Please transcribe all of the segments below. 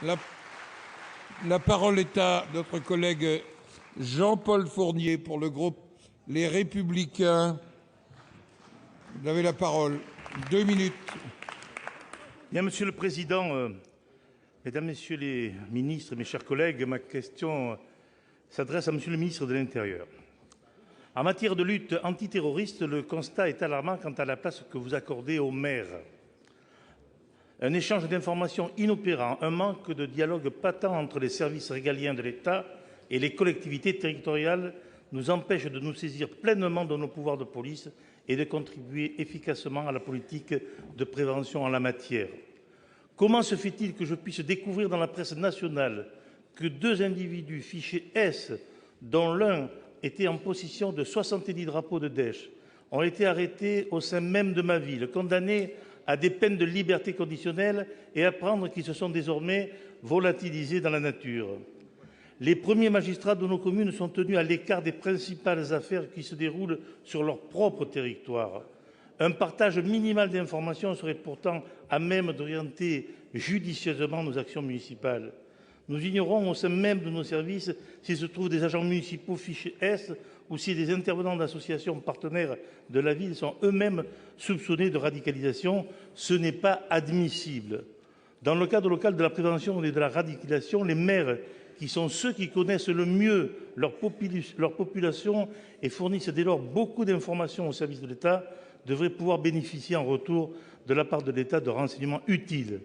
La, la parole est à notre collègue Jean-Paul Fournier pour le groupe Les Républicains. Vous avez la parole. 2 minutes. Bien, Monsieur le Président, Mesdames, Messieurs les ministres, mes chers collègues, ma question s'adresse à Monsieur le ministre de l'Intérieur. En matière de lutte antiterroriste, le constat est alarmant quant à la place que vous accordez aux maires. Un échange d'informations inopérant, un manque de dialogue patent entre les services régaliens de l'État et les collectivités territoriales nous empêchent de nous saisir pleinement de nos pouvoirs de police et de contribuer efficacement à la politique de prévention en la matière. Comment se fait-il que je puisse découvrir dans la presse nationale que 2 individus fichés S, dont l'un était en possession de 70 drapeaux de Daesh, ont été arrêtés au sein même de ma ville, condamnés à des peines de liberté conditionnelle et apprendre qu'ils se sont désormais volatilisés dans la nature? Les premiers magistrats de nos communes sont tenus à l'écart des principales affaires qui se déroulent sur leur propre territoire. Un partage minimal d'informations serait pourtant à même d'orienter judicieusement nos actions municipales. Nous ignorons au sein même de nos services s'il se trouve des agents municipaux fichés S ou si des intervenants d'associations partenaires de la ville sont eux-mêmes soupçonnés de radicalisation. Ce n'est pas admissible. Dans le cadre local de la prévention et de la radicalisation, les maires, qui sont ceux qui connaissent le mieux leur population et fournissent dès lors beaucoup d'informations au service de l'État, devraient pouvoir bénéficier en retour de la part de l'État de renseignements utiles.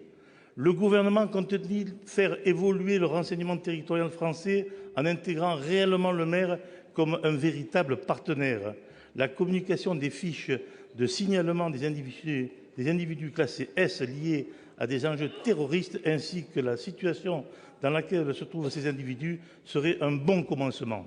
Le gouvernement compte-t-il faire évoluer le renseignement territorial français en intégrant réellement le maire comme un véritable partenaire? La communication des fiches de signalement des individus classés S liés à des enjeux terroristes ainsi que la situation dans laquelle se trouvent ces individus serait un bon commencement.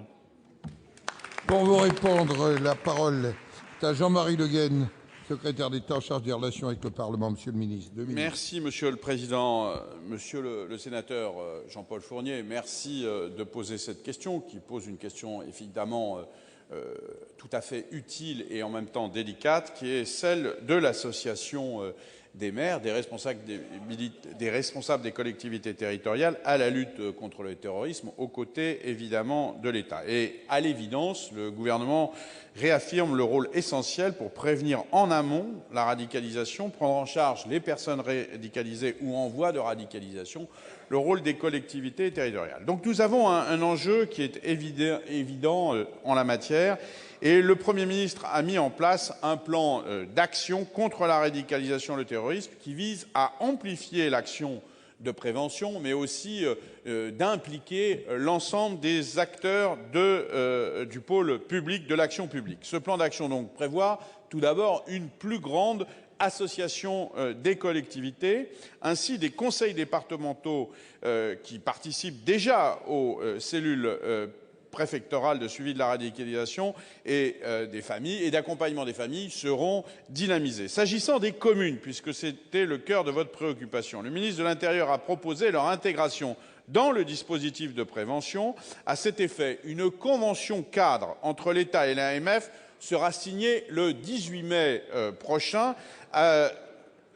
Pour vous répondre, la parole est à Jean-Marie Le Guen, secrétaire d'État en charge des relations avec le Parlement. Monsieur le ministre, 2 minutes. Merci, Monsieur le Président. Monsieur le sénateur Jean-Paul Fournier, merci de poser cette question, qui pose une question évidemment tout à fait utile et en même temps délicate, qui est celle de l'association des maires, des responsables des collectivités territoriales à la lutte contre le terrorisme, aux côtés évidemment de l'État. Et à l'évidence, le gouvernement réaffirme le rôle essentiel pour prévenir en amont la radicalisation, prendre en charge les personnes radicalisées ou en voie de radicalisation, le rôle des collectivités territoriales. Donc nous avons un enjeu qui est évident en la matière. Et le Premier ministre a mis en place un plan d'action contre la radicalisation et le terrorisme qui vise à amplifier l'action de prévention, mais aussi d'impliquer l'ensemble des acteurs du pôle public, de l'action publique. Ce plan d'action donc prévoit tout d'abord une plus grande association des collectivités, ainsi des conseils départementaux qui participent déjà aux cellules préfectorales de suivi de la radicalisation et des familles et d'accompagnement des familles seront dynamisés. S'agissant des communes, puisque c'était le cœur de votre préoccupation, le ministre de l'Intérieur a proposé leur intégration dans le dispositif de prévention. À cet effet, une convention cadre entre l'État et l'AMF sera signée le 18 mai prochain.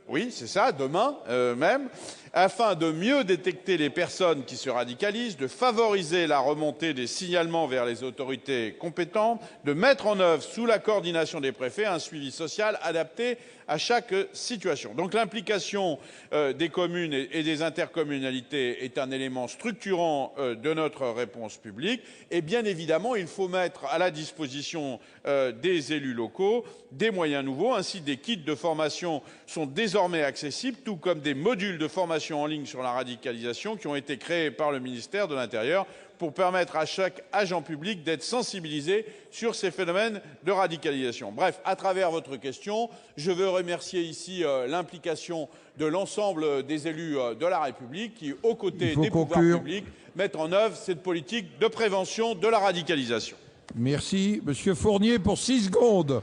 Oui, c'est ça, demain même, afin de mieux détecter les personnes qui se radicalisent, de favoriser la remontée des signalements vers les autorités compétentes, de mettre en œuvre, sous la coordination des préfets, un suivi social adapté à chaque situation. Donc l'implication des communes et des intercommunalités est un élément structurant de notre réponse publique. Et bien évidemment, il faut mettre à la disposition des élus locaux des moyens nouveaux. Ainsi, des kits de formation sont désormais accessibles, tout comme des modules de formation en ligne sur la radicalisation qui ont été créés par le ministère de l'Intérieur pour permettre à chaque agent public d'être sensibilisé sur ces phénomènes de radicalisation. Bref, à travers votre question, je veux remercier ici l'implication de l'ensemble des élus de la République qui, aux côtés des pouvoirs publics, mettent en œuvre cette politique de prévention de la radicalisation. Merci. Monsieur Fournier pour 6 secondes.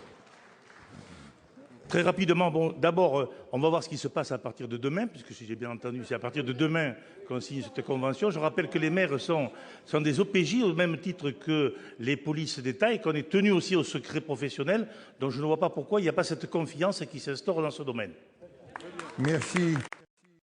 Très rapidement, d'abord, on va voir ce qui se passe à partir de demain, puisque si j'ai bien entendu, c'est à partir de demain qu'on signe cette convention. Je rappelle que les maires sont des OPJ au même titre que les polices d'État et qu'on est tenu aussi au secret professionnel. Donc je ne vois pas pourquoi il n'y a pas cette confiance qui s'instaure dans ce domaine. Merci.